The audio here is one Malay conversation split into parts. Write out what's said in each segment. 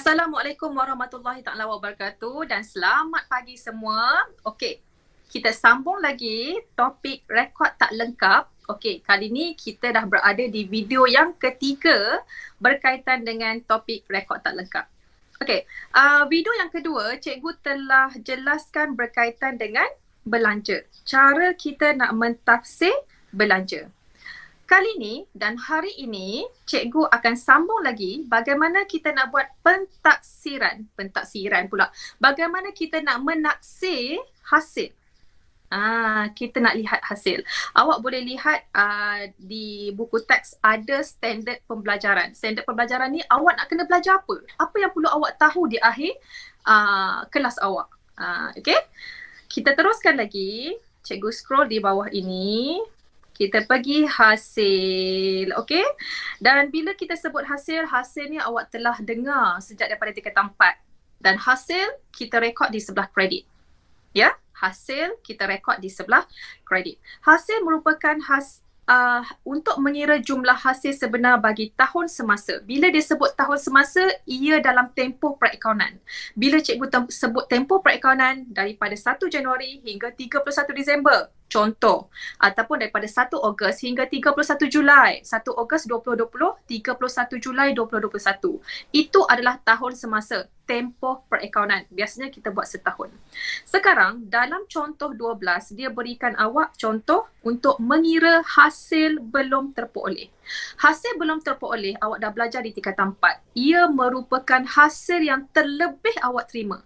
Assalamualaikum warahmatullahi taala wabarakatuh dan selamat pagi semua. Okey, kita sambung lagi topik rekod tak lengkap. Okey, kali ni kita dah berada di video yang ketiga berkaitan dengan topik rekod tak lengkap. Okey, video yang kedua cikgu telah jelaskan berkaitan dengan belanja. Cara kita nak mentafsir belanja. Kali ni dan hari ini, cikgu akan sambung lagi bagaimana kita nak buat pentaksiran pula. Bagaimana kita nak menaksir hasil. Kita nak lihat hasil. Awak boleh lihat di buku teks ada standard pembelajaran. Standard pembelajaran ni awak nak kena belajar apa? Apa yang perlu awak tahu di akhir kelas awak. Okay? Kita teruskan lagi. Cikgu scroll di bawah ini. Kita pergi hasil, okey? Dan bila kita sebut hasil ni awak telah dengar sejak daripada tingkatan 4. Dan hasil kita rekod di sebelah kredit. Ya, hasil kita rekod di sebelah kredit. Hasil merupakan untuk mengira jumlah hasil sebenar bagi tahun semasa. Bila dia sebut tahun semasa, ia dalam tempoh perakaunan. Bila cikgu sebut tempoh perakaunan daripada 1 Januari hingga 31 Disember. Contoh, ataupun daripada 1 Ogos hingga 31 Julai. 1 Ogos 2020, 31 Julai 2021. Itu adalah tahun semasa, tempoh perakaunan. Biasanya kita buat setahun. Sekarang, dalam contoh 12, dia berikan awak contoh untuk mengira hasil belum terperoleh. Hasil belum terperoleh, awak dah belajar di tingkatan 4. Ia merupakan hasil yang terlebih awak terima.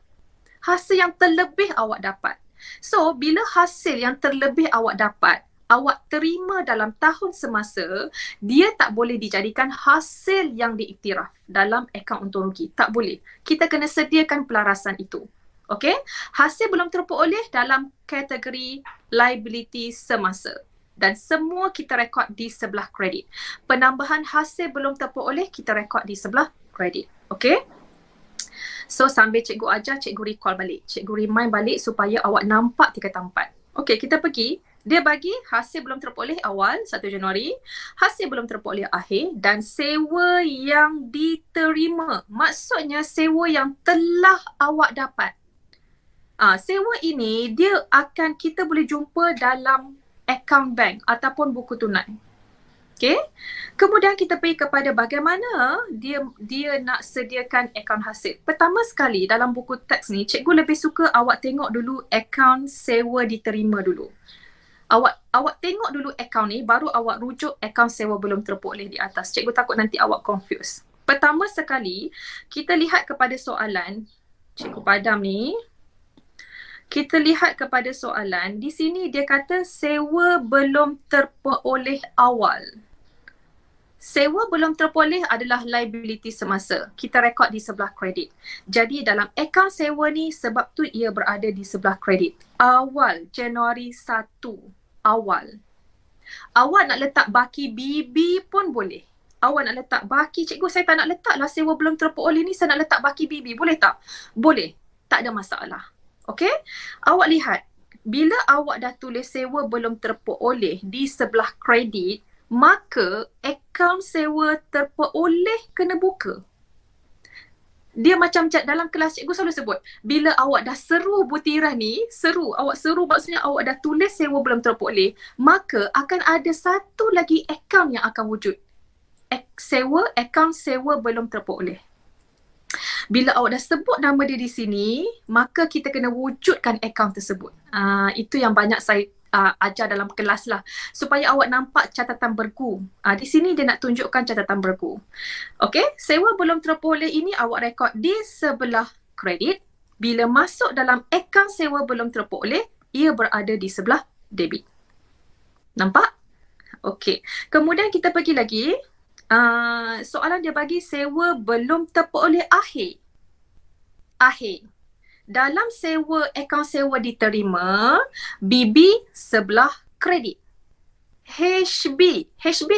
Hasil yang terlebih awak dapat. So, bila hasil yang terlebih awak dapat, awak terima dalam tahun semasa, dia tak boleh dijadikan hasil yang diiktiraf dalam akaun untung rugi. Tak boleh. Kita kena sediakan pelarasan itu. Okey? Hasil belum terperoleh dalam kategori liability semasa. Dan semua kita rekod di sebelah kredit. Penambahan hasil belum terperoleh, kita rekod di sebelah kredit. Okey? So sambil cikgu ajar, cikgu recall balik. Cikgu remind balik supaya awak nampak tingkatan 4. Okey, kita pergi. Dia bagi hasil belum terperoleh awal 1 Januari, hasil belum terperoleh akhir dan sewa yang diterima. Maksudnya sewa yang telah awak dapat. Sewa ini dia akan kita boleh jumpa dalam akaun bank ataupun buku tunai. Okay. Kemudian kita pergi kepada bagaimana dia nak sediakan akaun hasil. Pertama sekali dalam buku teks ni, cikgu lebih suka awak tengok dulu akaun sewa diterima dulu. Awak tengok dulu akaun ni, baru awak rujuk akaun sewa belum terperoleh di atas. Cikgu takut nanti awak confuse. Pertama sekali, kita lihat kepada soalan. Cikgu padam ni. Kita lihat kepada soalan. Di sini dia kata sewa belum terperoleh awal. Sewa belum terperoleh adalah liability semasa. Kita rekod di sebelah kredit. Jadi dalam akaun sewa ni sebab tu ia berada di sebelah kredit. Awal Januari 1. Awal. Awak nak letak baki BB pun boleh. Awak nak letak baki, cikgu saya tak nak letak lah sewa belum terperoleh ni, saya nak letak baki BB. Boleh tak? Boleh. Tak ada masalah. Okey? Awak lihat. Bila awak dah tulis sewa belum terperoleh di sebelah kredit, maka akaun sewa terperoleh kena buka. Dia macam dalam kelas cikgu selalu sebut, bila awak dah seru butiran ni, awak seru maksudnya awak dah tulis sewa belum terperoleh, maka akan ada satu lagi akaun yang akan wujud. Akaun sewa belum terperoleh. Bila awak dah sebut nama dia di sini, maka kita kena wujudkan akaun tersebut. Itu yang banyak saya ajar dalam kelas lah, supaya awak nampak catatan bergu. Di sini dia nak tunjukkan catatan bergu. Okey, sewa belum terperoleh ini awak rekod di sebelah kredit. Bila masuk dalam akaun sewa belum terperoleh, ia berada di sebelah debit. Nampak? Okey. Kemudian kita pergi lagi. Soalan dia bagi sewa belum terperoleh akhir. Dalam akaun sewa diterima, BB sebelah kredit. HB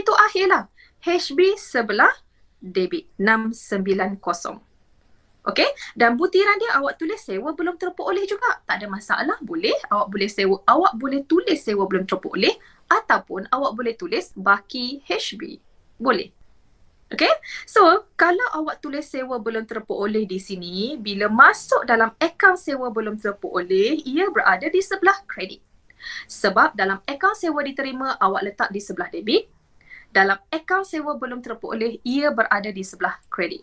tu akhir lah. HB sebelah debit. 690. Okey? Dan butiran dia awak tulis sewa belum terperoleh juga. Tak ada masalah. Boleh. Awak boleh tulis sewa belum terperoleh ataupun awak boleh tulis baki HB. Boleh. Okay, so kalau awak tulis sewa belum terperoleh di sini, bila masuk dalam akaun sewa belum terperoleh, ia berada di sebelah kredit. Sebab dalam akaun sewa diterima, awak letak di sebelah debit. Dalam akaun sewa belum terperoleh, ia berada di sebelah kredit.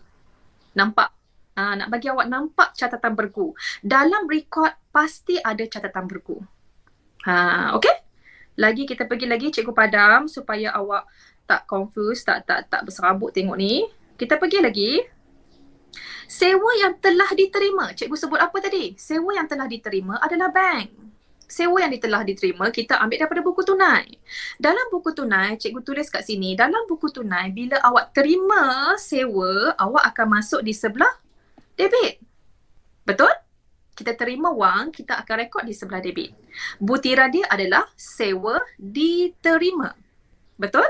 Nampak? Nak bagi awak nampak catatan bergu. Dalam rekod pasti ada catatan bergu. Okay? Lagi kita pergi lagi, Cikgu padam supaya awak tak confuse, tak berserabut tengok ni. Kita pergi lagi. Sewa yang telah diterima. Cikgu sebut apa tadi? Sewa yang telah diterima adalah bank. Sewa yang telah diterima kita ambil daripada buku tunai. Dalam buku tunai, cikgu tulis kat sini, dalam buku tunai bila awak terima sewa, awak akan masuk di sebelah debit. Betul? Kita terima wang, kita akan rekod di sebelah debit. Butiran dia adalah sewa diterima. Betul?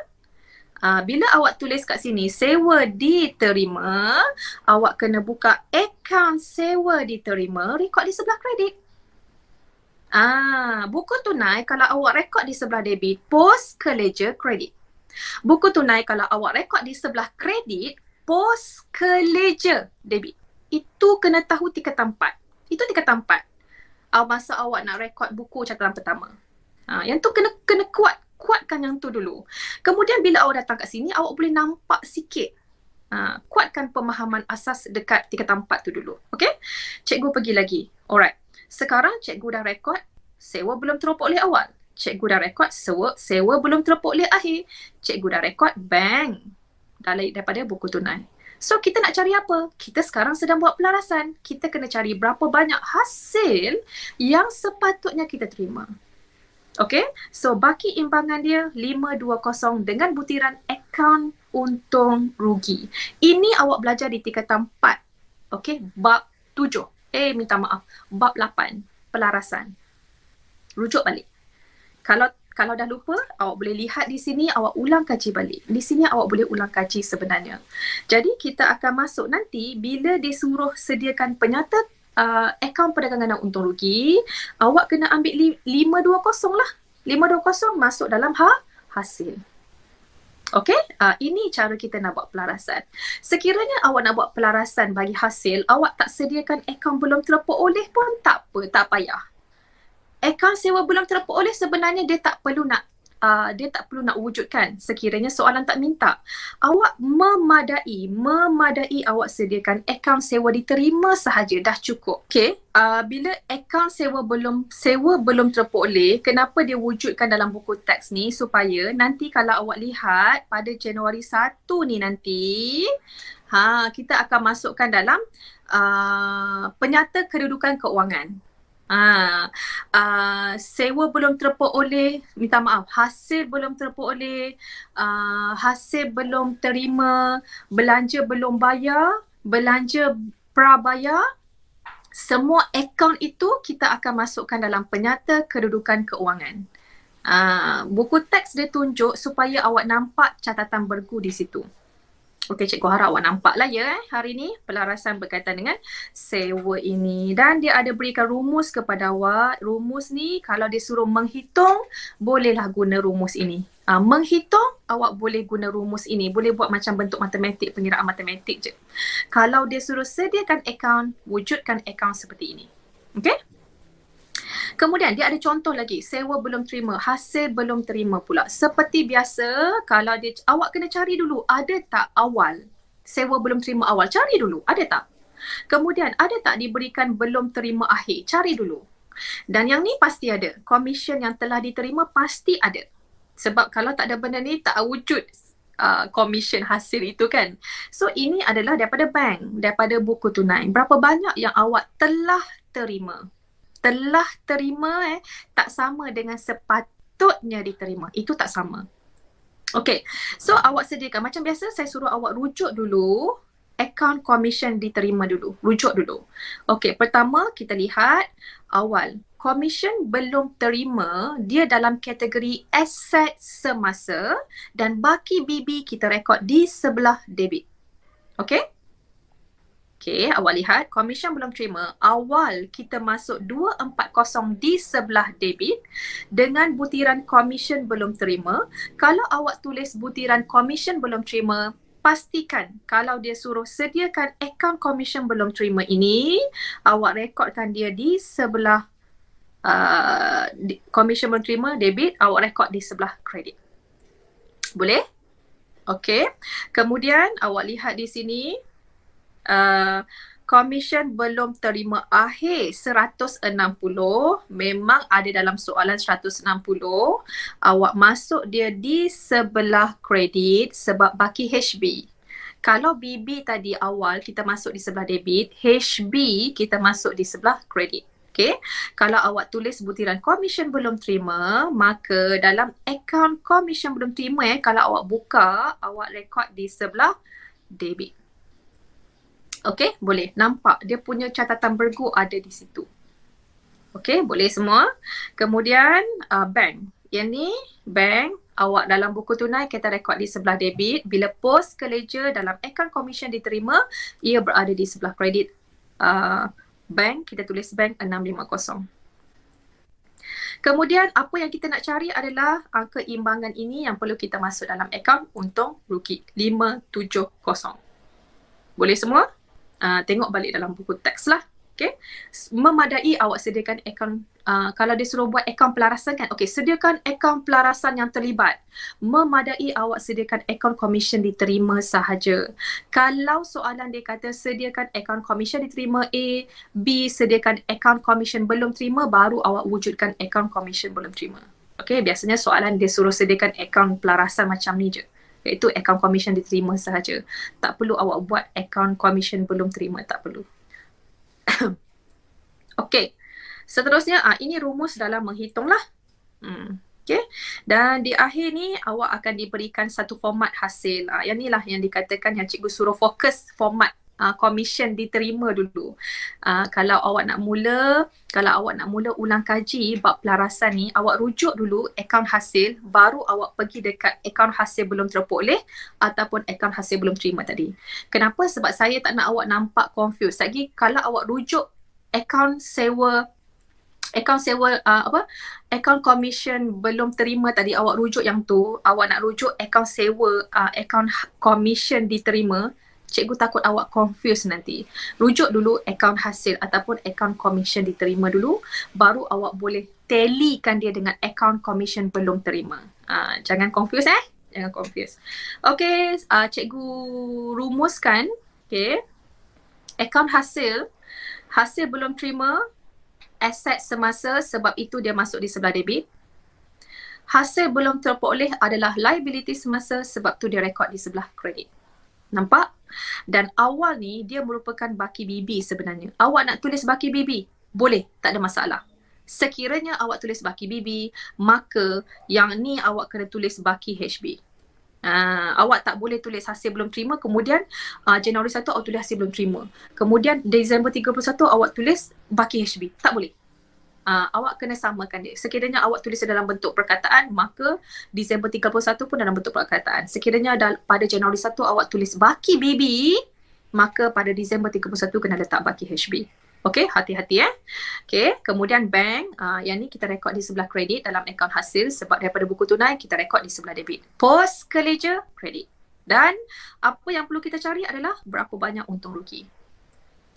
Bila awak tulis kat sini sewa diterima, awak kena buka akaun sewa diterima, rekod di sebelah kredit. Buku tunai kalau awak rekod di sebelah debit, post ke ledger kredit. Buku tunai kalau awak rekod di sebelah kredit, post ke ledger debit. Itu kena tahu tingkatan 4. Itu tingkatan 4. Masa awak nak rekod buku catatan pertama. Yang tu kena kuatkan yang tu dulu. Kemudian bila awak datang kat sini, awak boleh nampak sikit. Kuatkan pemahaman asas dekat tingkatan 4 tu dulu. Okay? Cikgu pergi lagi. Alright. Sekarang cikgu dah rekod sewa belum terperoleh awal. Cikgu dah rekod sewa belum terperoleh akhir. Cikgu dah rekod bank daripada buku tunai. So kita nak cari apa? Kita sekarang sedang buat pelarasan. Kita kena cari berapa banyak hasil yang sepatutnya kita terima. Okay, so baki imbangan dia 520 dengan butiran akaun untung rugi. Ini awak belajar di tingkatan 4. Okay, bab 7. Minta maaf. Bab 8. Pelarasan. Rujuk balik. Kalau dah lupa, awak boleh lihat di sini, awak ulang kaji balik. Di sini awak boleh ulang kaji sebenarnya. Jadi kita akan masuk nanti bila disuruh sediakan penyata akaun perdagangan dan untung rugi, awak kena ambil 520 lah. 520 masuk dalam hasil. Okey, ini cara kita nak buat pelarasan. Sekiranya awak nak buat pelarasan bagi hasil, awak tak sediakan akaun belum terperoleh pun tak apa, tak payah. Akaun sewa belum terperoleh sebenarnya dia tak perlu nak wujudkan sekiranya soalan tak minta. Awak memadai awak sediakan akaun sewa diterima sahaja dah cukup. Okey, bila akaun sewa belum terperoleh, kenapa dia wujudkan dalam buku teks ni? Supaya nanti kalau awak lihat pada Januari 1 ni nanti, kita akan masukkan dalam penyata kedudukan keuangan. Sewa belum terperoleh, minta maaf, hasil belum terperoleh, hasil belum terima, belanja belum bayar, belanja prabayar, semua akaun itu kita akan masukkan dalam penyata kedudukan keuangan. Buku teks dia tunjuk supaya awak nampak catatan bergu di situ. Okey, cikgu harap awak nampak lah ya hari ni pelarasan berkaitan dengan sewa ini. Dan dia ada berikan rumus kepada awak. Rumus ni kalau dia suruh menghitung, bolehlah guna rumus ini. Menghitung, awak boleh guna rumus ini. Boleh buat macam bentuk matematik, pengiraan matematik je. Kalau dia suruh sediakan akaun, wujudkan akaun seperti ini. Okey? Kemudian dia ada contoh lagi, sewa belum terima, hasil belum terima pula. Seperti biasa, kalau awak kena cari dulu, ada tak awal sewa belum terima awal? Cari dulu, ada tak? Kemudian ada tak diberikan belum terima akhir? Cari dulu. Dan yang ni pasti ada, komisen yang telah diterima pasti ada. Sebab kalau tak ada benda ni, tak wujud komisen hasil itu kan. So ini adalah daripada bank, daripada buku tunai. Berapa banyak yang awak telah terima? Telah terima tak sama dengan sepatutnya diterima. Itu tak sama. Okey. So awak sediakan macam biasa, saya suruh awak rujuk dulu akaun komisen diterima dulu. Rujuk dulu. Okey, pertama kita lihat awal. Komisen belum terima, dia dalam kategori aset semasa dan baki BB kita rekod di sebelah debit. Okey? Okey, awak lihat komisen belum terima. Awal kita masuk 240 di sebelah debit dengan butiran komisen belum terima. Kalau awak tulis butiran komisen belum terima, pastikan kalau dia suruh sediakan akaun komisen belum terima ini, awak rekodkan dia di sebelah komisen belum terima debit, awak rekod di sebelah kredit. Boleh? Okey. Kemudian awak lihat di sini komisen belum terima akhir 160 memang ada dalam soalan 160. Awak masuk dia di sebelah kredit sebab baki HB. Kalau BB tadi awal kita masuk di sebelah debit, HB kita masuk di sebelah kredit. Okay. Kalau awak tulis butiran komisen belum terima, maka dalam akaun komisen belum terima kalau awak buka, awak rekod di sebelah debit. Okay, boleh. Nampak dia punya catatan bergu ada di situ. Okay, boleh semua. Kemudian bank. Yang ni bank, awak dalam buku tunai kita rekod di sebelah debit. Bila post ke ledger dalam akaun komisen diterima, ia berada di sebelah kredit. Bank, kita tulis bank 650. Kemudian apa yang kita nak cari adalah angka imbangan ini yang perlu kita masuk dalam akaun untung rugi 570. Boleh semua? Tengok balik dalam buku teks lah. Okay. Memadai awak sediakan akaun, kalau dia suruh buat akaun pelarasan kan, okay, sediakan akaun pelarasan yang terlibat. Memadai awak sediakan akaun komisen diterima sahaja. Kalau soalan dia kata sediakan akaun komisen diterima A, B sediakan akaun komisen belum terima, baru awak wujudkan akaun komisen belum terima. Okay, biasanya soalan dia suruh sediakan akaun pelarasan macam ni je. Iaitu akaun komisen diterima sahaja. Tak perlu awak buat akaun komisen belum terima, tak perlu. Okey. Seterusnya, ini rumus dalam menghitung lah. Okay. Dan di akhir ni awak akan diberikan satu format hasil. Yang ni lah yang dikatakan yang cikgu suruh fokus format komisen diterima dulu. Kalau awak nak mula ulang kaji bab pelarasan ni, awak rujuk dulu akaun hasil, baru awak pergi dekat akaun hasil belum terperoleh ataupun akaun hasil belum terima tadi. Kenapa? Sebab saya tak nak awak nampak confused. Lagi kalau awak rujuk akaun sewa akaun komisen belum terima tadi, awak rujuk yang tu, awak nak rujuk akaun sewa akaun komisen diterima, cikgu takut awak confuse nanti. Rujuk dulu akaun hasil ataupun akaun komisen diterima dulu, baru awak boleh tallykan dia dengan akaun komisen belum terima. Jangan confuse Jangan confuse. Okey, cikgu rumuskan. Okey. Akaun hasil belum terima, aset semasa, sebab itu dia masuk di sebelah debit. Hasil belum terperoleh adalah liability semasa, sebab tu dia rekod di sebelah kredit. Nampak? Dan awal ni dia merupakan baki BB sebenarnya. Awak nak tulis baki BB? Boleh, tak ada masalah. Sekiranya awak tulis baki BB, maka yang ni awak kena tulis baki HB. Awak tak boleh tulis hasil belum terima, kemudian Januari 1 awak tulis hasil belum terima. Kemudian Disember 31 awak tulis baki HB. Tak boleh. Awak kena samakan dia. Sekiranya awak tulis dalam bentuk perkataan, maka Disember 31 pun dalam bentuk perkataan. Sekiranya pada Januari 1 awak tulis baki BB, maka pada Disember 31 kena letak baki HB. Okey, hati-hati Okey, kemudian bank, yang ni kita rekod di sebelah kredit dalam akaun hasil, sebab daripada buku tunai kita rekod di sebelah debit. Post ke ledger, kredit. Dan apa yang perlu kita cari adalah berapa banyak untung rugi.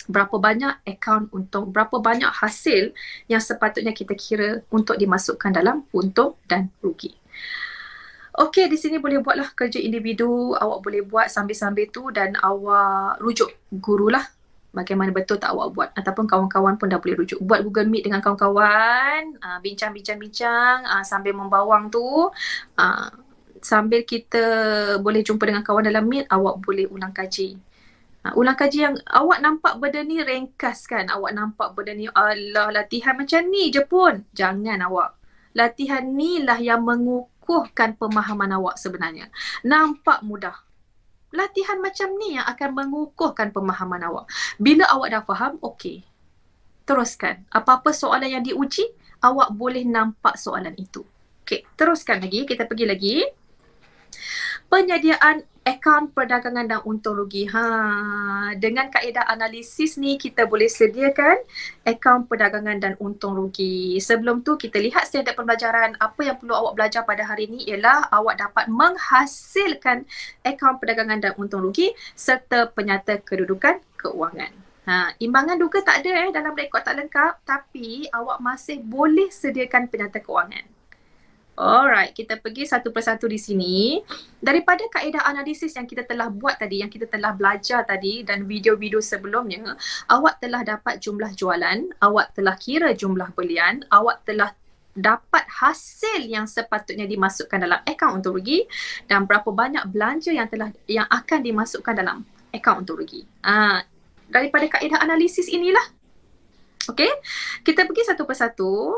Berapa banyak akaun untung, berapa banyak hasil yang sepatutnya kita kira untuk dimasukkan dalam untung dan rugi. Okey, di sini boleh buatlah kerja individu, awak boleh buat sambil-sambil tu dan awak rujuk guru lah bagaimana betul tak awak buat, ataupun kawan-kawan pun dah boleh rujuk. Buat Google Meet dengan kawan-kawan, bincang-bincang sambil membawang tu, sambil kita boleh jumpa dengan kawan dalam Meet, awak boleh ulang kaji. Ulang kaji yang awak nampak benda ni ringkas kan, awak nampak benda ni alah latihan macam ni je pun. Jangan awak. Latihan ni lah yang mengukuhkan pemahaman awak sebenarnya. Nampak mudah. Latihan macam ni yang akan mengukuhkan pemahaman awak. Bila awak dah faham, okey. Teruskan. Apa-apa soalan yang diuji, awak boleh nampak soalan itu. Okey, teruskan lagi. Kita pergi lagi. Penyediaan akaun perdagangan dan untung rugi. Dengan kaedah analisis ni kita boleh sediakan akaun perdagangan dan untung rugi. Sebelum tu kita lihat standard pembelajaran. Apa yang perlu awak belajar pada hari ini ialah awak dapat menghasilkan akaun perdagangan dan untung rugi serta penyata kedudukan keuangan. Imbangan duga tak ada dalam rekod tak lengkap, tapi awak masih boleh sediakan penyata keuangan. Alright, kita pergi satu persatu di sini. Daripada kaedah analisis yang kita telah buat tadi, yang kita telah belajar tadi dan video-video sebelumnya, awak telah dapat jumlah jualan, awak telah kira jumlah belian, awak telah dapat hasil yang sepatutnya dimasukkan dalam akaun untung rugi dan berapa banyak belanja yang akan dimasukkan dalam akaun untung rugi. Daripada kaedah analisis inilah. Okey, kita pergi satu persatu.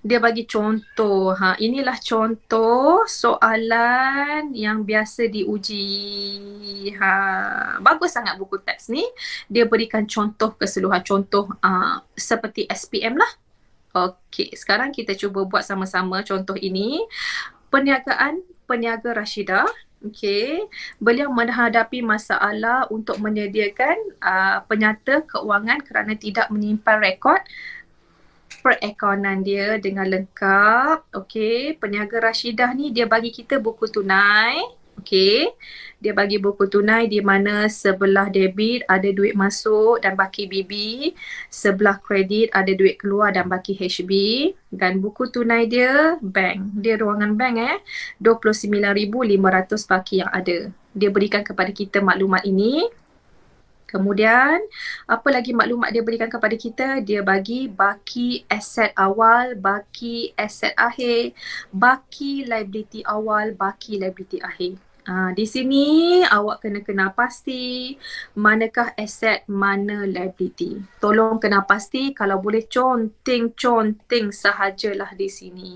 Dia bagi contoh. Inilah contoh soalan yang biasa diuji. Bagus sangat buku teks ni. Dia berikan contoh keseluruhan. Contoh seperti SPM lah. Okey, sekarang kita cuba buat sama-sama contoh ini. Perniagaan peniaga Rashidah. Okey, beliau menghadapi masalah untuk menyediakan penyata keuangan kerana tidak menyimpan rekod perakaunan dia dengan lengkap. Okey, peniaga Rashidah ni dia bagi kita buku tunai. Okey, dia bagi buku tunai di mana sebelah debit ada duit masuk dan baki BB, sebelah kredit ada duit keluar dan baki HB, dan buku tunai dia bank. Dia ruangan bank 29,500 baki yang ada. Dia berikan kepada kita maklumat ini. Kemudian, apa lagi maklumat dia berikan kepada kita? Dia bagi baki aset awal, baki aset akhir, baki liability awal, baki liability akhir. Di sini awak kena kenal pasti manakah aset, mana liability. Tolong kenal pasti, kalau boleh conteng sahajalah di sini.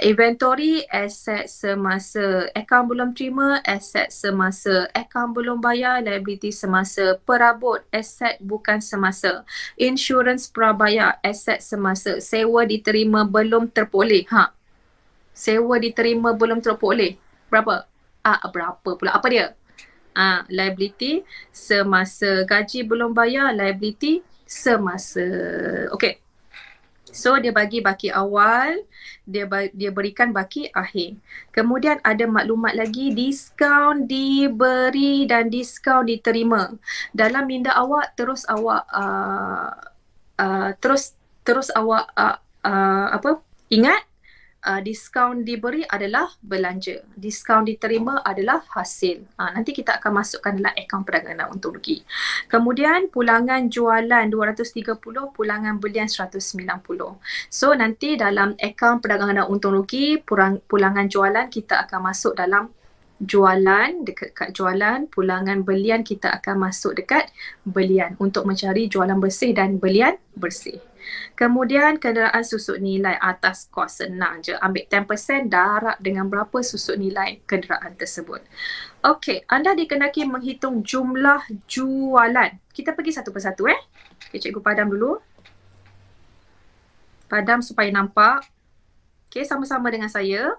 Inventory, aset semasa. Akaun belum terima, aset semasa. Akaun belum bayar, liability semasa. Perabot, aset bukan semasa. Insurans prabayar, aset semasa. Sewa diterima belum terpoleh. Sewa diterima belum terpoleh. Berapa? Berapa pula? Apa dia? Liability semasa. Gaji belum bayar, liability semasa. Okey. So dia bagi baki awal, dia berikan baki akhir. Kemudian ada maklumat lagi, diskaun diberi dan diskaun diterima. Dalam minda awak terus awak ingat diskaun diberi adalah belanja, diskaun diterima adalah hasil. Nanti kita akan masukkan dalam akaun perdagangan untung rugi. Kemudian pulangan jualan 230, pulangan belian 190. So nanti dalam akaun perdagangan untung rugi, pulangan jualan kita akan masuk dalam jualan, dekat jualan, pulangan belian kita akan masuk dekat belian untuk mencari jualan bersih dan belian bersih. Kemudian kenderaan susut nilai atas kos, senang je. Ambil 10%, darab dengan berapa susut nilai kenderaan tersebut. Okey, anda dikenaki menghitung jumlah jualan. Kita pergi satu persatu Okay, cikgu padam dulu. Padam supaya nampak. Okey, sama-sama dengan saya.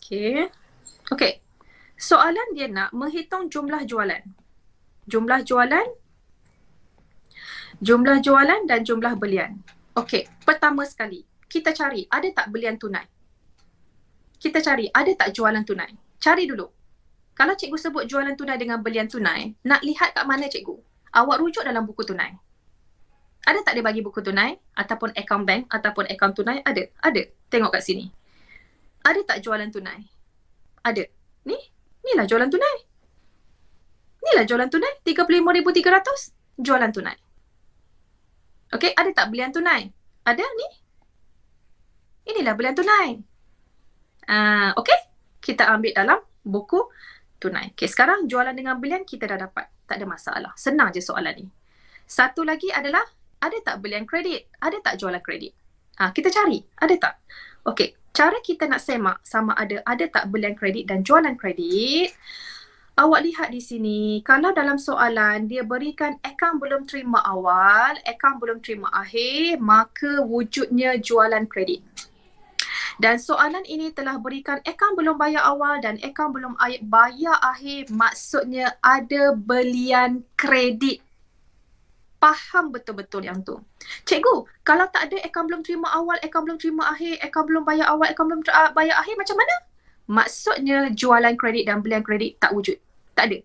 Okey. Soalan dia nak menghitung jumlah jualan. Jumlah jualan dan jumlah belian. Okey, pertama sekali, kita cari ada tak belian tunai? Kita cari ada tak jualan tunai? Cari dulu. Kalau cikgu sebut jualan tunai dengan belian tunai, nak lihat kat mana cikgu? Awak rujuk dalam buku tunai. Ada tak dia bagi buku tunai? Ataupun akaun bank, ataupun akaun tunai? Ada. Tengok kat sini. Ada tak jualan tunai? Ada. Inilah jualan tunai. 35,300 jualan tunai. Okey, ada tak belian tunai? Ada ni. Inilah belian tunai. Okey, kita ambil dalam buku tunai. Okey, sekarang jualan dengan belian kita dah dapat. Tak ada masalah. Senang je soalan ni. Satu lagi adalah, ada tak belian kredit? Ada tak jualan kredit? Kita cari, ada tak? Okey, cara kita nak semak sama ada tak belian kredit dan jualan kredit. Awak lihat di sini, kalau dalam soalan dia berikan akaun belum terima awal, akaun belum terima akhir, maka wujudnya jualan kredit. Dan soalan ini telah berikan akaun belum bayar awal dan akaun belum bayar akhir, maksudnya ada belian kredit. Faham betul-betul yang tu. Cikgu, kalau tak ada akaun belum terima awal, akaun belum terima akhir, akaun belum bayar awal, akaun belum bayar akhir, macam mana? Maksudnya jualan kredit dan belian kredit tak wujud. Tak ada.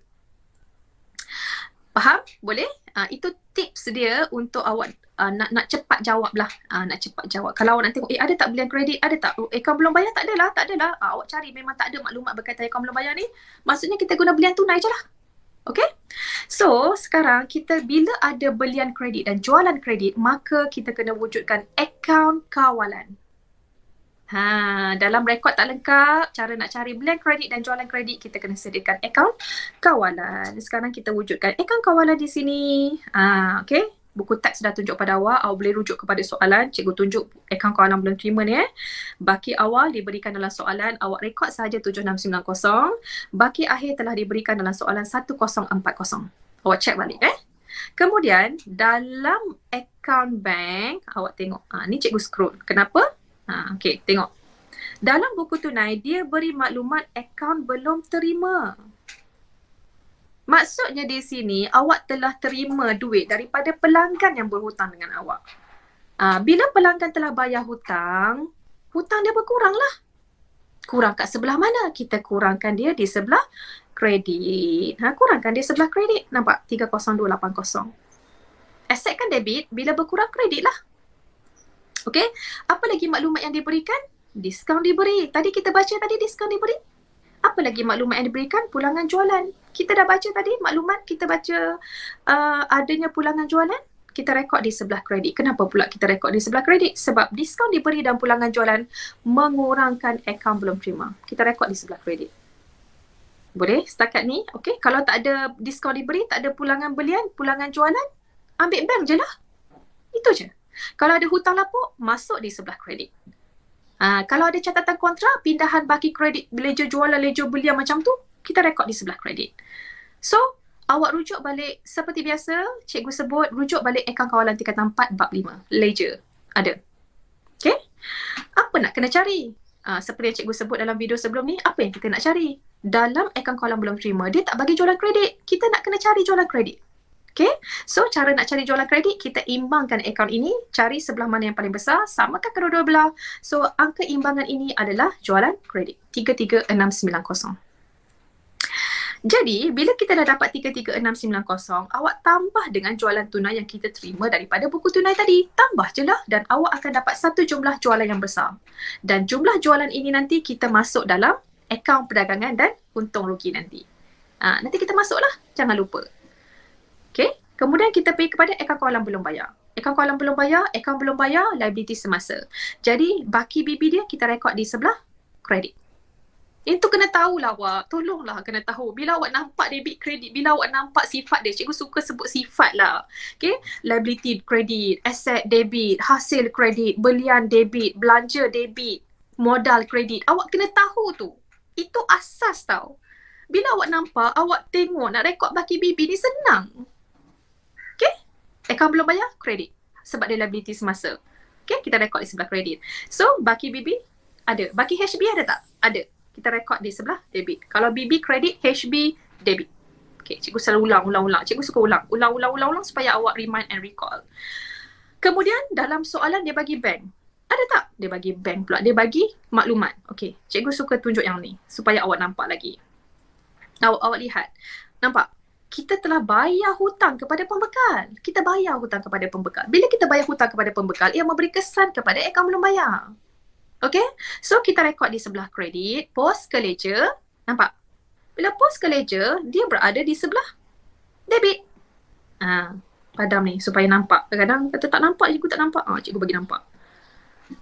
Faham? Boleh? Itu tips dia untuk awak nak cepat jawab lah. Nak cepat jawab. Kalau awak nak tengok, ada tak belian kredit? Ada tak? Akaun belum bayar? Tak adalah. Tak adalah. Awak cari memang tak ada maklumat berkaitan akaun belum bayar ni. Maksudnya kita guna belian tunai je lah. Okay? So, sekarang kita bila ada belian kredit dan jualan kredit, maka kita kena wujudkan akaun kawalan. Dalam rekod tak lengkap, cara nak cari belian kredit dan jualan kredit, kita kena sediakan akaun kawalan. Sekarang kita wujudkan akaun kawalan di sini. Okay? Buku teks dah tunjuk pada awak boleh rujuk kepada soalan. Cikgu tunjuk akaun kawalan belum terima ni. Baki awal diberikan dalam soalan, awak rekod sahaja 7690. Baki akhir telah diberikan dalam soalan 1040. Awak cek balik Kemudian dalam akaun bank, awak tengok. Ni cikgu scroll. Kenapa? Okay, tengok. Dalam buku tunai, dia beri maklumat akaun belum terima. Maksudnya di sini, awak telah terima duit daripada pelanggan yang berhutang dengan awak. Bila pelanggan telah bayar hutang, hutang dia berkurang lah. Kurang kat sebelah mana? Kita kurangkan dia di sebelah kredit. Kurangkan dia sebelah kredit. Nampak? 30280. Aset kan debit, bila berkurang kredit lah. Okey? Apa lagi maklumat yang diberikan? Diskaun diberi. Tadi kita baca tadi diskaun diberi. Apa lagi maklumat yang diberikan? Pulangan jualan. Kita dah baca tadi maklumat, kita baca adanya pulangan jualan. Kita rekod di sebelah kredit. Kenapa pula kita rekod di sebelah kredit? Sebab diskaun diberi dan pulangan jualan mengurangkan akaun belum terima. Kita rekod di sebelah kredit. Boleh setakat ni? Okey, kalau tak ada diskaun diberi, tak ada pulangan belian, pulangan jualan, ambil bank je lah. Itu je. Kalau ada hutang lapuk, masuk di sebelah kredit. Kalau ada catatan kontrak, pindahan baki kredit, ledger jualan, ledger belian macam tu, kita rekod di sebelah kredit. So, awak rujuk balik seperti biasa, cikgu sebut, rujuk balik akaun kawalan tingkatan 4 bab 5. Ledger. Ada. Okay? Apa nak kena cari? Seperti yang cikgu sebut dalam video sebelum ni, apa yang kita nak cari? Dalam akaun kawalan belum terima, dia tak bagi jualan kredit. Kita nak kena cari jualan kredit. Okay, so cara nak cari jualan kredit, kita imbangkan akaun ini, cari sebelah mana yang paling besar, samakan kedua-dua belah. So, angka imbangan ini adalah jualan kredit, 33690. Jadi, bila kita dah dapat 33690, awak tambah dengan jualan tunai yang kita terima daripada buku tunai tadi. Tambah je lah dan awak akan dapat satu jumlah jualan yang besar. Dan jumlah jualan ini nanti kita masuk dalam akaun perdagangan dan untung rugi nanti. Nanti kita masuklah, jangan lupa. Okay. Kemudian kita pergi kepada akaun kawalan belum bayar. Akaun kawalan belum bayar, liability semasa. Jadi, baki BB dia kita rekod di sebelah kredit. Itu kena tahulah awak. Tolonglah kena tahu. Bila awak nampak debit kredit, bila awak nampak sifat dia, cikgu suka sebut sifat lah. Okay. Liability kredit, asset debit, hasil kredit, belian debit, belanja debit, modal kredit. Awak kena tahu tu. Itu asas tau. Bila awak nampak, awak tengok nak rekod baki BB ni senang. Okay? Akaun belum bayar, kredit. Sebab dia liability semasa. Okay? Kita rekod di sebelah kredit. So, baki BB ada. Baki HB ada tak? Ada. Kita rekod di sebelah debit. Kalau BB kredit, HB debit. Okay, cikgu selalu ulang. Cikgu suka ulang supaya awak remind and recall. Kemudian, dalam soalan dia bagi bank. Ada tak? Dia bagi bank pula. Dia bagi maklumat. Okay, cikgu suka tunjuk yang ni supaya awak nampak lagi. Awak lihat. Nampak? Kita telah bayar hutang kepada pembekal. Kita bayar hutang kepada pembekal. Bila kita bayar hutang kepada pembekal, ia memberi kesan kepada akaun belum bayar. Okay? So, kita rekod di sebelah kredit, post ke ledger. Nampak? Bila post ke ledger, dia berada di sebelah debit. Padam ni supaya nampak. Kadang-kadang kata tak nampak, cikgu tak nampak. Cikgu bagi nampak.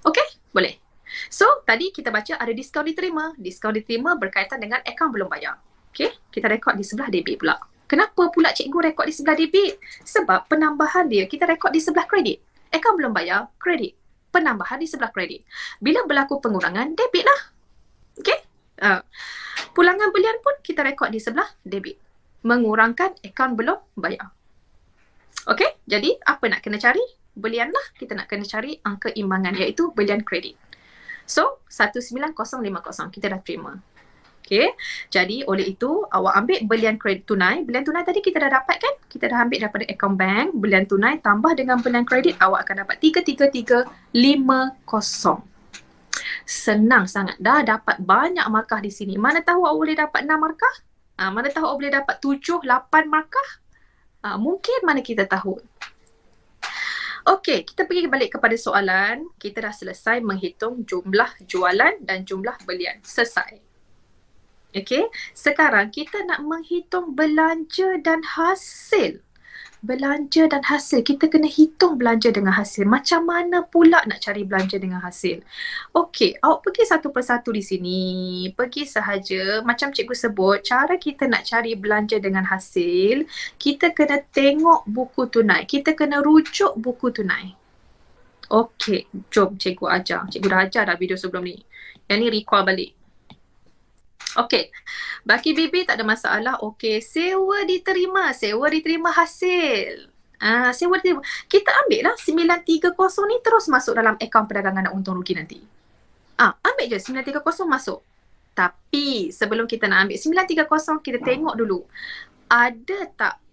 Okay? Boleh. So, tadi kita baca ada diskaun diterima. Diskaun diterima berkaitan dengan akaun belum bayar. Okay? Kita rekod di sebelah debit pula. Kenapa pula cikgu rekod di sebelah debit? Sebab penambahan dia kita rekod di sebelah kredit. Akaun belum bayar, kredit. Penambahan di sebelah kredit. Bila berlaku pengurangan, debit lah. Okay? Pulangan belian pun kita rekod di sebelah debit. Mengurangkan akaun belum bayar. Okay? Jadi, apa nak kena cari? Belian lah. Kita nak kena cari angka imbangan iaitu belian kredit. So 19050 kita dah terima. Okay, jadi oleh itu awak ambil belian kredit tunai. Belian tunai tadi kita dah dapat kan? Kita dah ambil daripada akaun bank. Belian tunai tambah dengan belian kredit, awak akan dapat 33350. Senang sangat. Dah dapat banyak markah di sini. Mana tahu awak boleh dapat 6 markah? Mana tahu awak boleh dapat 7, 8 markah? Mungkin, mana kita tahu. Okey, kita pergi balik kepada soalan. Kita dah selesai menghitung jumlah jualan dan jumlah belian. Selesai. Okey, sekarang kita nak menghitung belanja dan hasil. Belanja dan hasil. Kita kena hitung belanja dengan hasil. Macam mana pula nak cari belanja dengan hasil? Okey, awak pergi satu persatu di sini. Pergi sahaja. Macam cikgu sebut, cara kita nak cari belanja dengan hasil, kita kena tengok buku tunai. Kita kena rujuk buku tunai. Okey, jom cikgu ajar. Cikgu dah ajar dah video sebelum ni. Yang ni recall balik. Okey, baki bibi tak ada masalah. Okey, sewa diterima hasil. Sewa diterima. Kita ambil lah 930 ni terus masuk dalam akaun perdagangan dan untung rugi nanti. Ambil je 930 masuk. Tapi sebelum kita nak ambil 930, kita tengok dulu.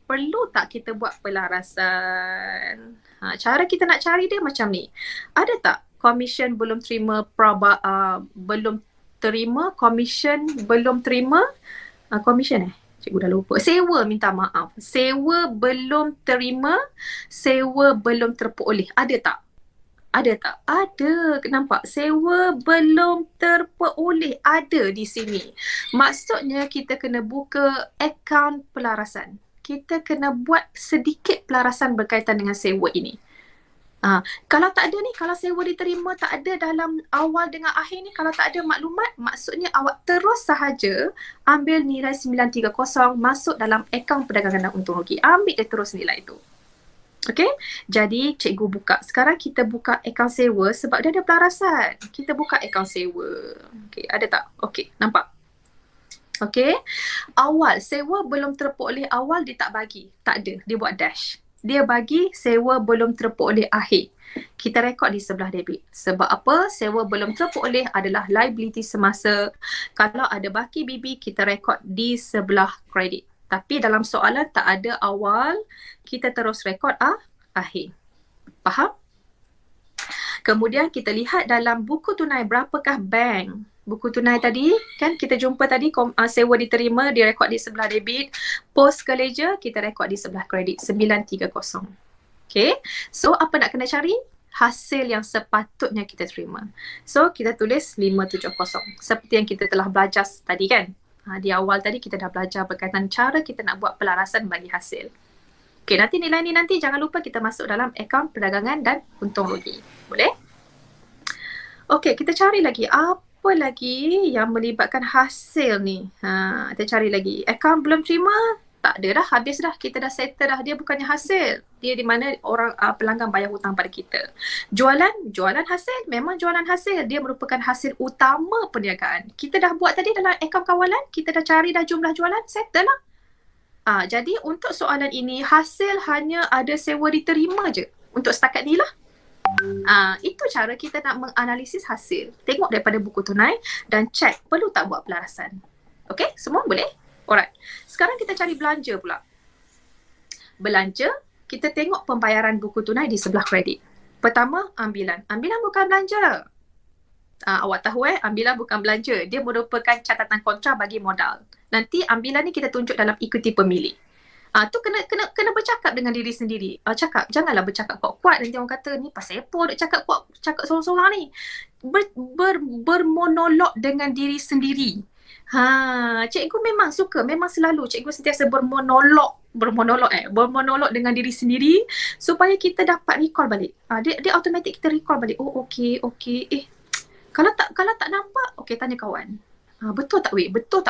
Perlu tak kita buat pelarasan? Cara kita nak cari dia macam ni. Ada tak commission belum terima, commission belum terima, commission cikgu dah lupa. Sewa, minta maaf. Sewa belum terima, sewa belum terperoleh. Ada tak? Ada. Nampak? Sewa belum terperoleh. Ada di sini. Maksudnya kita kena buka akaun pelarasan. Kita kena buat sedikit pelarasan berkaitan dengan sewa ini. Kalau tak ada ni, kalau sewa diterima tak ada dalam awal dengan akhir ni, kalau tak ada maklumat, maksudnya awak terus sahaja ambil nilai 930 masuk dalam akaun perdagangan dan untung rugi. Ambil dia terus nilai tu. Okey, jadi cikgu buka. Sekarang kita buka akaun sewa sebab dia ada pelarasan. Kita buka akaun sewa. Okey, ada tak? Okey, nampak? Okey, awal sewa belum terperoleh awal dia tak bagi. Tak ada, dia buat dash. Dia bagi sewa belum terperoleh akhir. Kita rekod di sebelah debit. Sebab apa? Sewa belum terperoleh adalah liability semasa. Kalau ada baki bibi, kita rekod di sebelah kredit. Tapi dalam soalan tak ada awal, kita terus rekod akhir. Faham? Kemudian kita lihat dalam buku tunai berapakah bank. Buku tunai tadi, kan kita jumpa tadi sewa diterima, dia rekod di sebelah debit. Post ke ledger, kita rekod di sebelah kredit, 930. Okay, so apa nak kena cari? Hasil yang sepatutnya kita terima. So kita tulis 570. Seperti yang kita telah belajar tadi kan? Di awal tadi kita dah belajar berkaitan cara kita nak buat pelarasan bagi hasil. Okay, nanti nilai ni nanti jangan lupa kita masuk dalam akaun perdagangan dan untung rugi. Boleh? Okay, kita cari lagi apa lagi yang melibatkan hasil ni. Kita cari lagi. Akaun belum terima, tak ada dah, habis dah. Kita dah settle dah. Dia bukannya hasil. Dia di mana orang pelanggan bayar hutang pada kita. Jualan hasil, memang jualan hasil. Dia merupakan hasil utama perniagaan. Kita dah buat tadi dalam akaun kawalan, kita dah cari dah jumlah jualan, settle lah. Jadi untuk soalan ini, hasil hanya ada sewa diterima je. Untuk setakat ni lah. Itu cara kita nak menganalisis hasil. Tengok daripada buku tunai dan cek perlu tak buat pelarasan. Okey, semua boleh? Alright. Sekarang kita cari belanja pula. Belanja, kita tengok pembayaran buku tunai di sebelah kredit. Pertama, ambilan. Ambilan bukan belanja. Awak tahu ambilan bukan belanja. Dia merupakan catatan kontra bagi modal. Nanti ambilan ni kita tunjuk dalam ikuti pemilik. Tu kena bercakap dengan diri sendiri. Cakap, janganlah bercakap kuat-kuat. Nanti orang kata ni pasal apa duk cakap kuat, cakap sorang-sorang ni. Bermonolog dengan diri sendiri. Cikgu memang suka, memang selalu cikgu sentiasa bermonolog dengan diri sendiri supaya kita dapat recall balik. Dia automatik kita recall balik. Oh okey. Kalau tak nampak, okey tanya kawan. Betul tak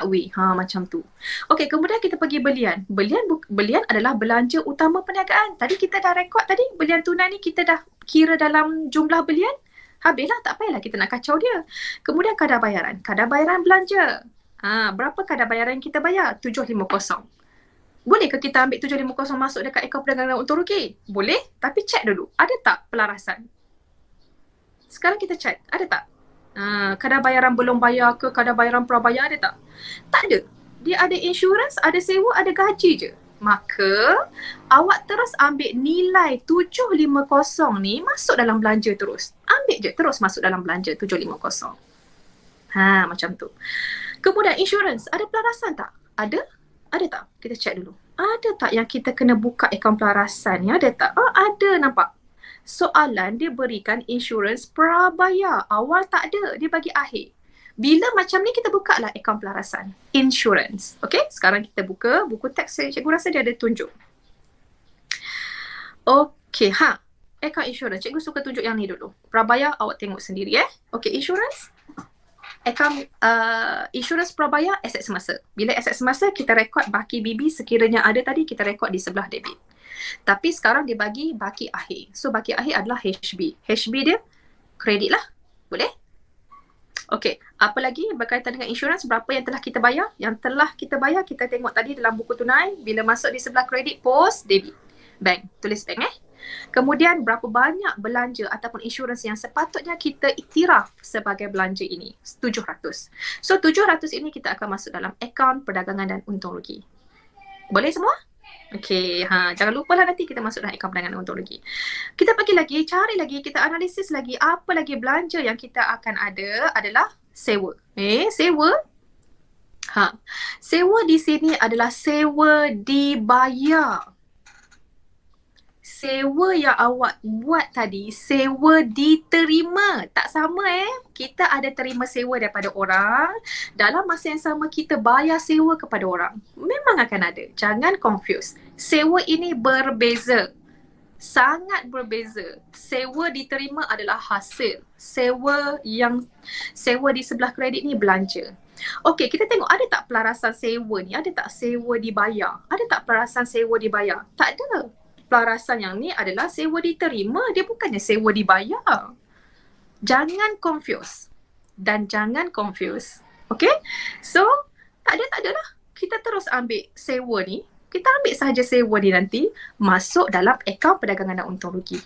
weh? Macam tu. Okey, kemudian kita pergi belian. Belian adalah belanja utama perniagaan. Tadi kita dah rekod tadi, belian tunai ni kita dah kira dalam jumlah belian. Habislah, tak payahlah kita nak kacau dia. Kemudian kadar bayaran. Kadar bayaran belanja. Berapa kadar bayaran yang kita bayar? 750. Boleh ke kita ambil 750 masuk dekat akaun perdagangan untung rugi? Boleh, tapi cek dulu. Ada tak pelarasan? Sekarang kita cek. Ada tak? Kadar bayaran belum bayar ke, kadar bayaran prabayar ada tak? Tak ada. Dia ada insurans, ada sewa, ada gaji je. Maka awak terus ambil nilai 750 ni masuk dalam belanja terus. Ambil je terus masuk dalam belanja 750. Macam tu. Kemudian insurans, ada pelarasan tak? Ada? Ada tak? Kita check dulu. Ada tak yang kita kena buka akaun pelarasan ni? Ada tak? Oh, ada, nampak. Soalan dia berikan insurans prabayar. Awal tak ada, dia bagi akhir. Bila macam ni kita buka lah akaun pelarasan. Insurance. Okay, sekarang kita buka buku teks. Cikgu rasa dia ada tunjuk. Okay, akaun insurance. Cikgu suka tunjuk yang ni dulu. Prabayar awak tengok sendiri Okay, insurance. Akaun insurans prabayar aset semasa. Bila aset semasa kita rekod baki BB sekiranya ada tadi kita rekod di sebelah debit. Tapi sekarang dia bagi baki akhir. So baki akhir adalah HB. HB dia kredit lah. Boleh? Okey, apa lagi berkaitan dengan insurans, berapa yang telah kita bayar? Yang telah kita bayar kita tengok tadi dalam buku tunai, bila masuk di sebelah kredit, post, debit. Bank, tulis bank Kemudian berapa banyak belanja ataupun insurans yang sepatutnya kita iktiraf sebagai belanja ini? 700. So 700 ini kita akan masuk dalam akaun perdagangan dan untung rugi. Boleh semua? Okey, jangan lupalah nanti kita masuk dalam akaun perdagangan dan untung rugi. Kita pergi lagi, cari lagi, kita analisis lagi apa lagi belanja yang kita akan ada adalah sewa. Sewa. Sewa di sini adalah sewa dibayar. Sewa yang awak buat tadi, sewa diterima. Tak sama Kita ada terima sewa daripada orang. Dalam masa yang sama kita bayar sewa kepada orang. Memang akan ada. Jangan confuse. Sewa ini berbeza. Sangat berbeza. Sewa diterima adalah hasil. Sewa di sebelah kredit ni belanja. Okey, kita tengok ada tak pelarasan sewa ni? Ada tak sewa dibayar? Ada tak pelarasan sewa dibayar? Tak ada. Pelarasan yang ni adalah sewa diterima, dia bukannya sewa dibayar. Jangan confuse. Dan jangan confuse. Okay? So, tak ada lah. Kita terus ambil sewa ni. Kita ambil sahaja sewa ni nanti masuk dalam akaun perdagangan dan untung rugi.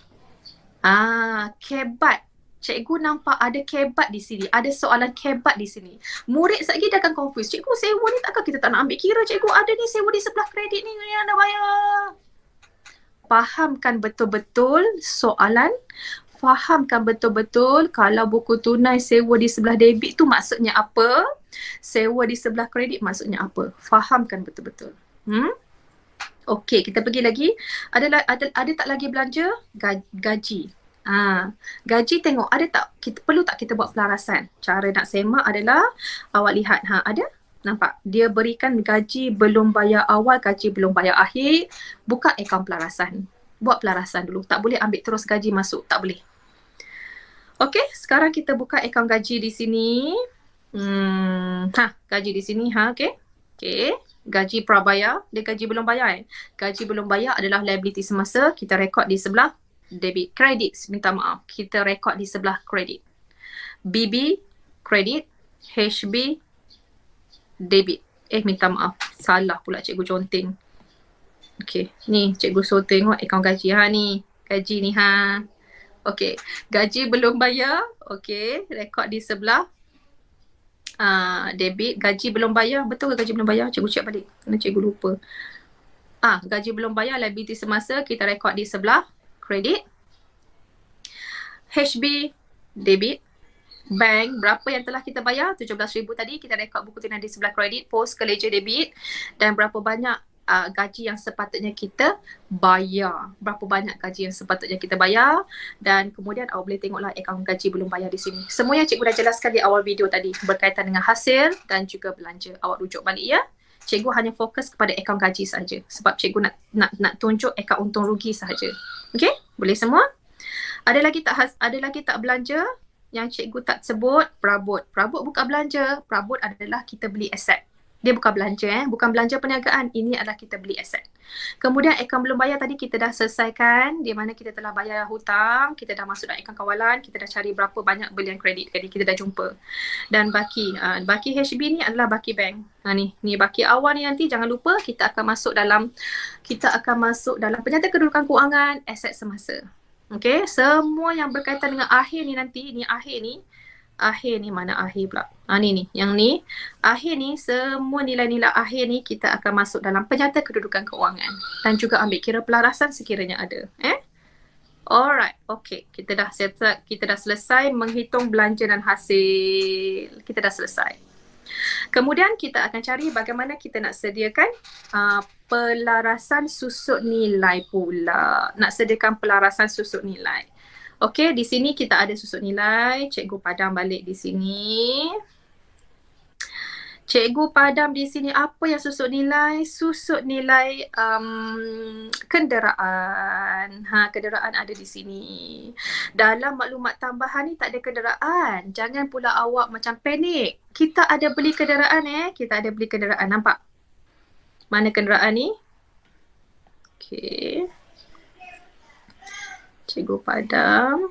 Kebat. Cikgu nampak ada kebat di sini. Ada soalan kebat di sini. Murid sekejap dia akan confuse. Cikgu, sewa ni takkan kita tak nak ambil kira? Cikgu, ada ni sewa di sebelah kredit ni yang anda bayar. Fahamkan betul-betul soalan, fahamkan betul-betul kalau buku tunai sewa di sebelah debit tu maksudnya apa, sewa di sebelah kredit maksudnya apa. Fahamkan betul-betul. Okey, kita pergi lagi. Ada tak lagi belanja? Gaji. Gaji tengok ada tak, perlu tak kita buat pelarasan? Cara nak semak adalah awak lihat ada? Nampak? Dia berikan gaji belum bayar awal, gaji belum bayar akhir. Buka akaun pelarasan. Buat pelarasan dulu. Tak boleh ambil terus gaji masuk. Tak boleh. Okey, sekarang kita buka akaun gaji di sini. Gaji di sini. Okey. Okey. Gaji prabayar. Dia gaji belum bayar. Gaji belum bayar adalah liability semasa. Kita rekod di sebelah debit. Credit. Minta maaf. Kita rekod di sebelah credit. BB, credit. HB, debit. Minta maaf. Salah pula cikgu conteng. Okey. Ni cikgu suruh tengok akaun gaji. Ni. Gaji ni Okey. Gaji belum bayar. Okey. Rekod di sebelah debit. Gaji belum bayar. Betul ke gaji belum bayar? Cikgu cek balik. Kerana cikgu lupa. Gaji belum bayar. Liability semasa. Kita rekod di sebelah credit. HB, debit. Bank, berapa yang telah kita bayar? 17,000 tadi. Kita rekod buku tunai di sebelah kredit, post ke ledger debit. Dan berapa banyak gaji yang sepatutnya kita bayar. Berapa banyak gaji yang sepatutnya kita bayar. Dan kemudian awak boleh tengoklah akaun gaji belum bayar di sini. Semua yang cikgu dah jelaskan di awal video tadi berkaitan dengan hasil dan juga belanja. Awak rujuk balik ya. Cikgu hanya fokus kepada akaun gaji saja. Sebab cikgu nak tunjuk akaun untung rugi sahaja. Okey? Boleh semua? Ada lagi tak belanja? Yang cikgu tak sebut, perabot. Perabot bukan belanja. Perabot adalah kita beli aset. Dia bukan belanja bukan belanja perniagaan. Ini adalah kita beli aset. Kemudian akaun belum bayar tadi kita dah selesaikan. Di mana kita telah bayar hutang, kita dah masuk dalam akaun kawalan, kita dah cari berapa banyak belian kredit. Jadi kita dah jumpa. Dan baki HB ni adalah baki bank. Ni baki awal ni nanti jangan lupa kita akan masuk dalam penyata kedudukan kewangan aset semasa. Okey, semua yang berkaitan dengan akhir ni nanti, akhir ni Akhir ni mana akhir pula? Ni. Yang ni. Akhir ni, semua nilai-nilai akhir ni kita akan masuk dalam penyata kedudukan keuangan. Dan juga ambil kira pelarasan sekiranya ada. Alright. Okay. Kita dah selesai menghitung belanja dan hasil. Kita dah selesai. Kemudian kita akan cari bagaimana kita nak sediakan pelarasan susut nilai pula. Nak sediakan pelarasan susut nilai. Okey, di sini kita ada susut nilai. Cikgu padam balik di sini. Cikgu padam di sini apa yang susut nilai? Susut nilai kenderaan. Kenderaan ada di sini. Dalam maklumat tambahan ni tak ada kenderaan. Jangan pula awak macam panik. Kita ada beli kenderaan Kita ada beli kenderaan. Nampak? Mana kenderaan ni? Okey. Cikgu padam.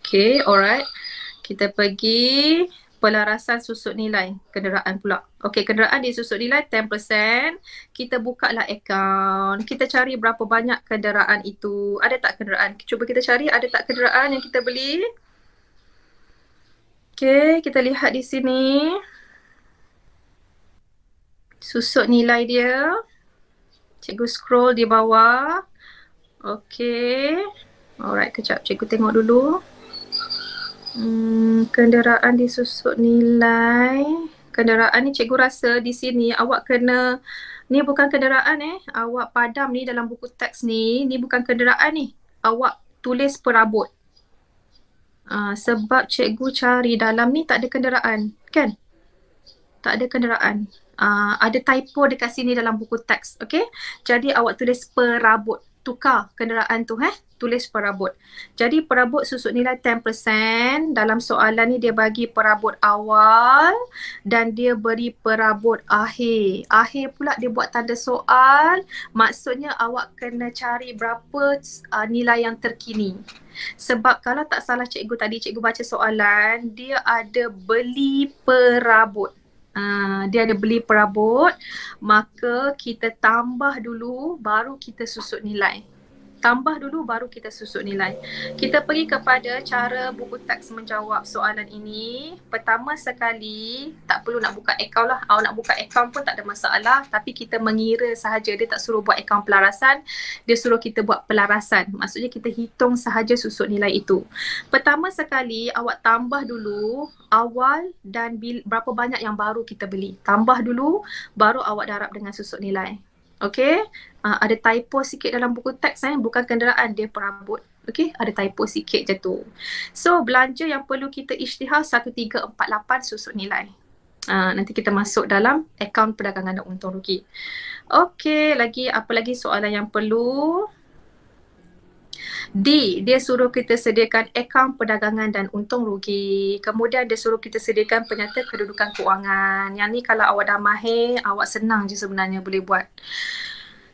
Okay, alright. Kita pergi pelarasan susut nilai kenderaan pula. Okay, kenderaan dia susut nilai 10%. Kita buka lah akaun. Kita cari berapa banyak kenderaan itu. Ada tak kenderaan? Cuba kita cari ada tak kenderaan yang kita beli. Okay, kita lihat di sini. Susut nilai dia. Cikgu scroll di bawah. Okay. Alright, kejap cikgu tengok dulu. Kenderaan disusut nilai. Kenderaan ni cikgu rasa di sini awak kena, ni bukan kenderaan awak padam ni dalam buku teks ni bukan kenderaan ni. Awak tulis perabot. Sebab cikgu cari dalam ni tak ada kenderaan, kan? Tak ada kenderaan. Ada typo dekat sini dalam buku teks, okay? Jadi awak tulis perabot. Tukar kenderaan tu, tulis perabot. Jadi perabot susut nilai 10%. Dalam soalan ni dia bagi perabot awal dan dia beri perabot akhir. Akhir pula dia buat tanda soal. Maksudnya awak kena cari berapa nilai yang terkini. Sebab kalau tak salah cikgu tadi, cikgu baca soalan, dia ada beli perabot. Dia ada beli perabot, maka kita tambah dulu baru kita susut nilai. Tambah dulu baru kita susut nilai. Kita pergi kepada cara buku teks menjawab soalan ini. Pertama sekali, tak perlu nak buka akaun lah. Awak nak buka akaun pun tak ada masalah. Tapi kita mengira sahaja. Dia tak suruh buat akaun pelarasan. Dia suruh kita buat pelarasan. Maksudnya kita hitung sahaja susut nilai itu. Pertama sekali, awak tambah dulu awal dan berapa banyak yang baru kita beli. Tambah dulu, baru awak darab dengan susut nilai. Okay, ada typo sikit dalam buku teks bukan kenderaan, dia perabot. Okay, ada typo sikit je tu. So, belanja yang perlu kita isytihar 1348 susut nilai. Nanti kita masuk dalam akaun perdagangan dan untung rugi. Okay, apa lagi soalan yang perlu? D, dia suruh kita sediakan akaun perdagangan dan untung rugi. Kemudian dia suruh kita sediakan penyata kedudukan keuangan. Yang ni kalau awak dah mahir, awak senang je sebenarnya boleh buat.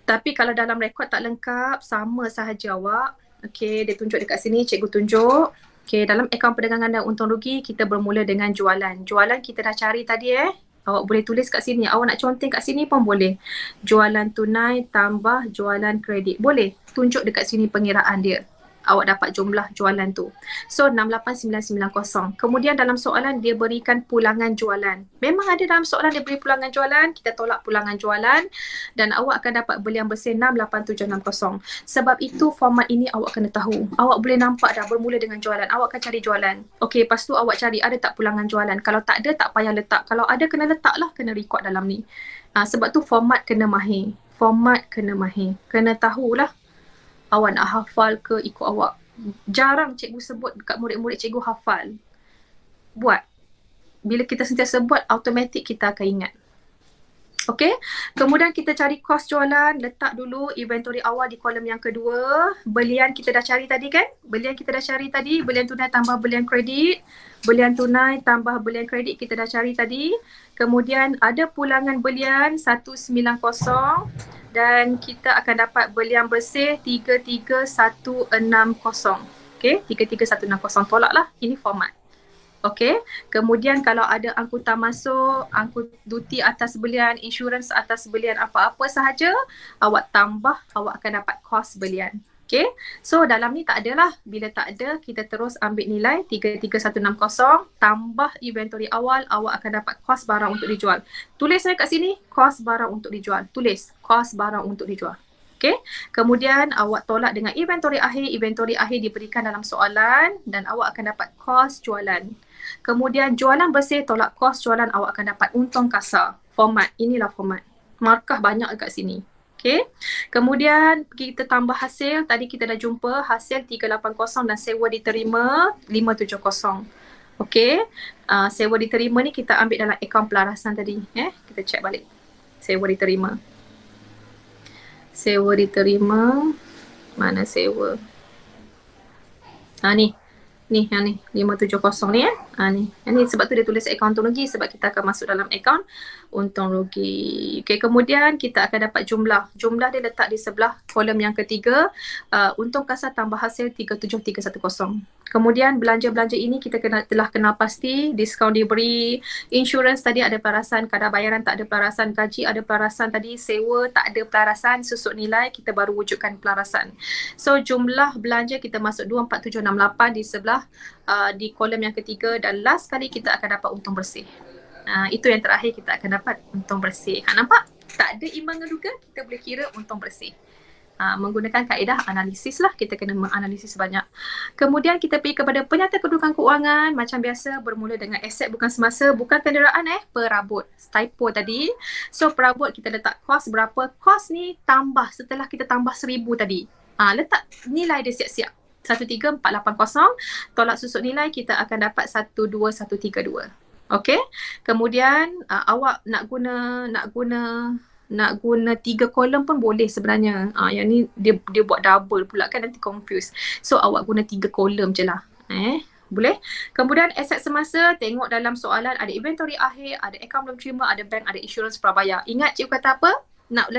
Tapi kalau dalam rekod tak lengkap, sama sahaja awak. Okey, dia tunjuk dekat sini, cikgu tunjuk. Okey, dalam akaun perdagangan dan untung rugi, kita bermula dengan jualan. Jualan kita dah cari tadi Awak boleh tulis kat sini. Awak nak conteng kat sini pun boleh. Jualan tunai tambah jualan kredit. Boleh. Tunjuk dekat sini pengiraan dia. Awak dapat jumlah jualan tu. So 68990. Kemudian dalam soalan dia berikan pulangan jualan. Memang ada dalam soalan dia beri pulangan jualan. Kita tolak pulangan jualan. Dan awak akan dapat belian bersih 68760. Sebab itu format ini awak kena tahu. Awak boleh nampak dah bermula dengan jualan. Awak akan cari jualan. Okey, lepas tu awak cari ada tak pulangan jualan. Kalau tak ada, tak payah letak. Kalau ada, kena letak lah. Kena record dalam ni. Sebab tu format kena mahir. Format kena mahir. Kena tahulah. Awak nak hafal ke ikut awak. Jarang cikgu sebut dekat murid-murid cikgu hafal. Buat. Bila kita sentiasa buat, automatik kita akan ingat. Okey. Kemudian kita cari kos jualan. Letak dulu inventory awal di kolom yang kedua. Belian kita dah cari tadi kan? Belian kita dah cari tadi. Belian tunai tambah belian kredit. Belian tunai tambah belian kredit kita dah cari tadi. Kemudian ada pulangan belian 190. Dan kita akan dapat belian bersih 33160. Okey, 33160 tolak lah. Ini format. Okey, kemudian kalau ada angkutan masuk, duty atas belian, insurans atas belian, apa-apa sahaja, awak tambah, awak akan dapat kos belian. Okay, so dalam ni tak adalah. Bila tak ada, kita terus ambil nilai 33160 tambah inventory awal, awak akan dapat kos barang untuk dijual. Tulis saya kat sini, kos barang untuk dijual. Tulis, kos barang untuk dijual. Okay, kemudian awak tolak dengan inventory akhir. Inventory akhir diberikan dalam soalan dan awak akan dapat kos jualan. Kemudian jualan bersih, tolak kos jualan, awak akan dapat untung kasar. Format, inilah format. Markah banyak dekat sini. Okay. Kemudian kita tambah hasil. Tadi kita dah jumpa hasil 380 dan sewa diterima 570. Okay. Sewa diterima ni kita ambil dalam akaun pelarasan tadi. Kita check balik. Sewa diterima. Sewa diterima. Mana sewa? Ni. Ni yang ni 570 ni ni. Yang ni sebab tu dia tulis akaun untung rugi sebab kita akan masuk dalam akaun untung rugi. Okey, kemudian kita akan dapat jumlah. Jumlah dia letak di sebelah kolom yang ketiga. Untung kasar tambah hasil 37310. Kemudian belanja-belanja ini kita telah kenal pasti, diskaun diberi, insurans tadi ada pelarasan, kadar bayaran tak ada pelarasan, gaji ada pelarasan tadi, sewa tak ada pelarasan, susut nilai kita baru wujudkan pelarasan. So jumlah belanja kita masuk 24768 di sebelah di kolom yang ketiga dan last kali kita akan dapat untung bersih. Itu yang terakhir kita akan dapat untung bersih. Nampak? Tak ada imbang duga, kita boleh kira untung bersih. Menggunakan kaedah analisis lah, kita kena menganalisis banyak. Kemudian kita pergi kepada penyata kedudukan keuangan, macam biasa bermula dengan aset bukan semasa, bukan kenderaan perabot. Typo tadi. So perabot kita letak kos berapa, kos ni tambah setelah kita tambah 1000 tadi. Letak nilai dia siap-siap. 13480, tolak susut nilai kita akan dapat 12132. Okey. Kemudian awak nak guna 3 kolom pun boleh sebenarnya. Yang ni dia buat double pula kan, nanti confuse. So awak guna 3 kolom je lah. Boleh. Kemudian aset semasa, tengok dalam soalan ada inventory akhir, ada akaun belum terima, ada bank, ada insurans prabayar. Ingat cikgu kata apa? Nak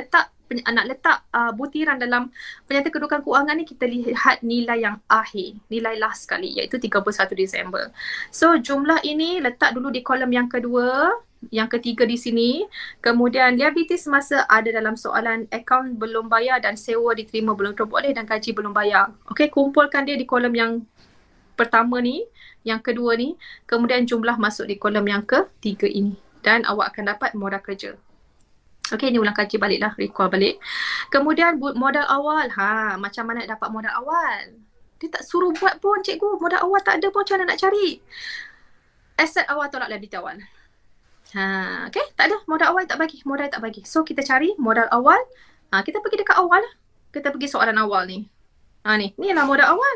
letak butiran dalam penyata kedudukan keuangan ni, kita lihat nilai yang akhir, nilai last sekali, iaitu 31 Disember. So jumlah ini letak dulu di kolom yang kedua, yang ketiga di sini. Kemudian liability semasa ada dalam soalan, akaun belum bayar dan sewa diterima belum terboleh dan gaji belum bayar. Okey, kumpulkan dia di kolom yang pertama ni, yang kedua ni, kemudian jumlah masuk di kolom yang ketiga ini dan awak akan dapat modal kerja. Okey, ni ulang kaji balik lah, recall balik. Kemudian modal awal. Macam mana nak dapat modal awal? Dia tak suruh buat pun cikgu. Modal awal tak ada pun, macam mana nak cari? Aset awal tolak liability awal. Okey, tak ada. Modal awal tak bagi. Modal tak bagi. So kita cari modal awal. Kita pergi dekat awal lah. Kita pergi soalan awal ni. Ni lah modal awal.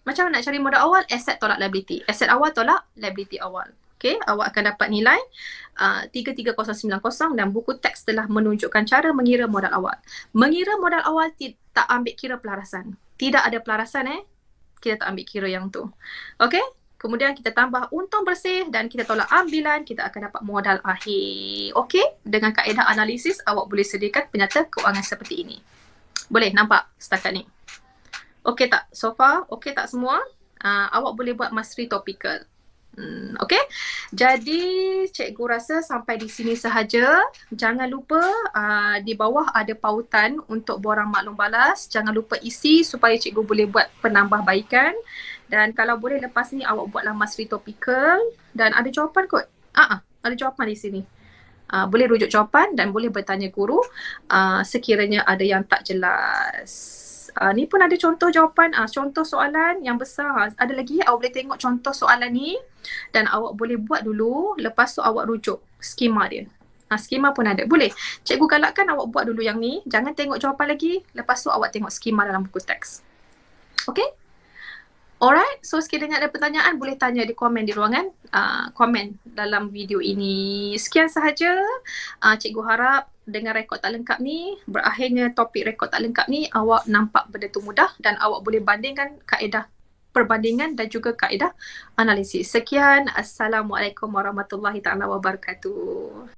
Macam mana nak cari modal awal? Aset tolak liability. Aset awal tolak liability awal. Okay, awak akan dapat nilai 33090 dan buku teks telah menunjukkan cara mengira modal awal. Mengira modal awal tak ambil kira pelarasan. Tidak ada pelarasan kita tak ambil kira yang tu. Okay, kemudian kita tambah untung bersih dan kita tolak ambilan, kita akan dapat modal akhir. Okay, dengan kaedah analisis awak boleh sediakan penyata keuangan seperti ini. Boleh nampak setakat ni? Okay tak? So far, okay tak semua? Awak boleh buat mastery topical. Okay, jadi cikgu rasa sampai di sini sahaja. Jangan lupa di bawah ada pautan untuk borang maklum balas. Jangan lupa isi supaya cikgu boleh buat penambahbaikan. Dan kalau boleh lepas ni awak buatlah mastery topical. Dan ada jawapan kot. Ada jawapan di sini. Boleh rujuk jawapan dan boleh bertanya guru sekiranya ada yang tak jelas. Ni pun ada contoh jawapan, contoh soalan yang besar. Ada lagi awak boleh tengok contoh soalan ni dan awak boleh buat dulu, lepas tu awak rujuk skema dia. Skema pun ada. Boleh. Cikgu galakkan awak buat dulu yang ni, jangan tengok jawapan lagi, lepas tu awak tengok skema dalam buku teks. Okay? Alright, so sekiranya ada pertanyaan boleh tanya di komen di ruangan komen dalam video ini. Sekian sahaja. Cikgu harap dengan rekod tak lengkap ni, berakhirnya topik rekod tak lengkap ni, awak nampak benda tu mudah dan awak boleh bandingkan kaedah perbandingan dan juga kaedah analisis. Sekian, Assalamualaikum warahmatullahi taala wabarakatuh.